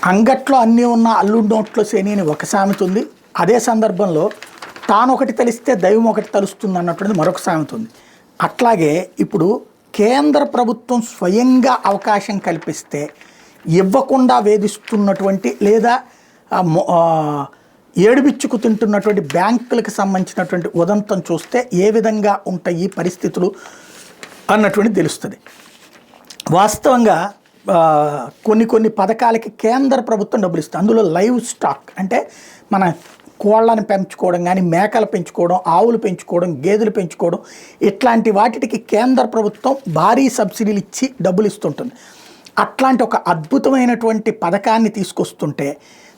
అంగట్లో అన్నీ ఉన్న అల్లుడి నోట్లో శని అని ఒక సామెత ఉంది. అదే సందర్భంలో తాను ఒకటి తెలిస్తే దైవం ఒకటి తలుస్తుంది అన్నటువంటిది మరొక సామెత ఉంది. అట్లాగే ఇప్పుడు కేంద్ర ప్రభుత్వం స్వయంగా అవకాశం కల్పిస్తే ఇవ్వకుండా వేధిస్తున్నటువంటి లేదా ఏడుబిచ్చుకు తింటున్నటువంటి బ్యాంకులకు సంబంధించినటువంటి ఉదంతం చూస్తే ఏ విధంగా ఉంటాయి పరిస్థితులు అన్నటువంటి తెలుస్తుంది. వాస్తవంగా కొన్ని పథకాలకి కేంద్ర ప్రభుత్వం డబ్బులు ఇస్తుంది. అందులో లైవ్ స్టాక్ అంటే మన కోళ్ళని పెంచుకోవడం కానీ, మేకలు పెంచుకోవడం, ఆవులు పెంచుకోవడం, గేదెలు పెంచుకోవడం, ఇట్లాంటి వాటికి కేంద్ర ప్రభుత్వం భారీ సబ్సిడీలు ఇచ్చి డబ్బులు ఇస్తుంటుంది. అట్లాంటి ఒక అద్భుతమైనటువంటి పథకాన్ని తీసుకొస్తుంటే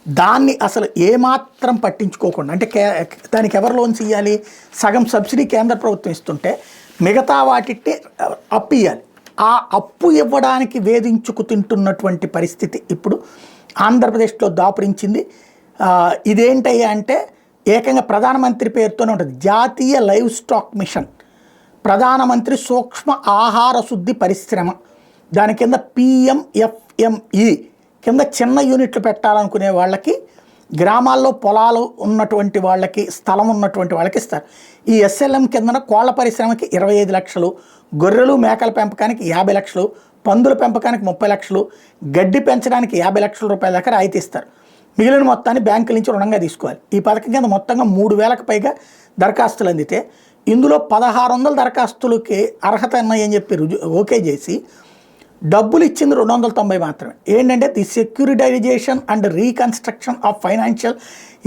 దాన్ని అసలు ఏమాత్రం పట్టించుకోకుండా, అంటే దానికి ఎవరు లోన్స్ ఇవ్వాలి? సగం సబ్సిడీ కేంద్ర ప్రభుత్వం ఇస్తుంటే మిగతా వాటిని అప్పు ఇవ్వాలి. ఆ అప్పు ఇవ్వడానికి వేధించుకు తింటున్నటువంటి పరిస్థితి ఇప్పుడు ఆంధ్రప్రదేశ్లో దాపురించింది. ఇదేంటయ్యా అంటే ఏకంగా ప్రధానమంత్రి పేరుతోనే ఉంటుంది. జాతీయ లైవ్ స్టాక్ మిషన్, ప్రధానమంత్రి సూక్ష్మ ఆహార శుద్ధి పరిశ్రమ, దాని కింద PMFME కింద చిన్న యూనిట్లు పెట్టాలనుకునే వాళ్ళకి, గ్రామాల్లో పొలాలు ఉన్నటువంటి వాళ్ళకి, స్థలం ఉన్నటువంటి వాళ్ళకి ఇస్తారు. ఈ SLM కిందన కోళ్ల పరిశ్రమకి 25 లక్షలు, గొర్రెలు మేకల పెంపకానికి 50 లక్షలు, పందుల పెంపకానికి 30 లక్షలు, గడ్డి పెంచడానికి 50 లక్షల రూపాయల దాకా రాయితీ ఇస్తారు. మిగిలిన మొత్తాన్ని బ్యాంకుల నుంచి రుణంగా తీసుకోవాలి. ఈ పథకం కింద మొత్తంగా 3,000కు పైగా దరఖాస్తులు అందితే ఇందులో 1,600 దరఖాస్తులకి అర్హత ఉన్నాయని చెప్పి ఓకే చేసి డబ్బులు ఇచ్చింది 290 మాత్రమే. ఏంటంటే the securitisation and reconstruction of financial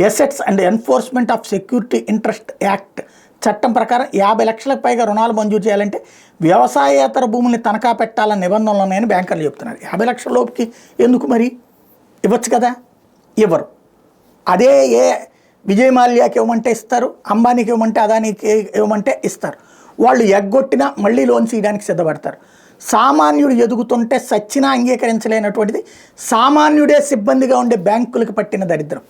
assets and enforcement of security interest act చట్టం ప్రకారం 50 లక్షలకు పైగా రుణాలు మంజూరు చేయాలంటే వ్యవసాయేతర భూముల్ని తనఖా పెట్టాలని నిబంధనలు ఉన్నాయని బ్యాంకర్లు చెప్తున్నారు. 50 లక్షల లోపుకి ఎందుకు మరి? ఇవ్వచ్చు కదా, ఇవ్వరు. అదే విజయ్ మాల్యాకి ఇవ్వమంటే ఇస్తారు, అంబానీకి ఇవ్వమంటే, అదానీకి ఇవ్వమంటే ఇస్తారు. వాళ్ళు ఎగ్గొట్టినా మళ్ళీ లోన్స్ ఇవ్వడానికి సిద్ధపడతారు. సామాన్యుడు ఎదుగుతుంటే సచ్చినా అంగీకరించలేనటువంటిది సామాన్యుడే సిబ్బందిగా ఉండే బ్యాంకులకు పట్టిన దరిద్రం.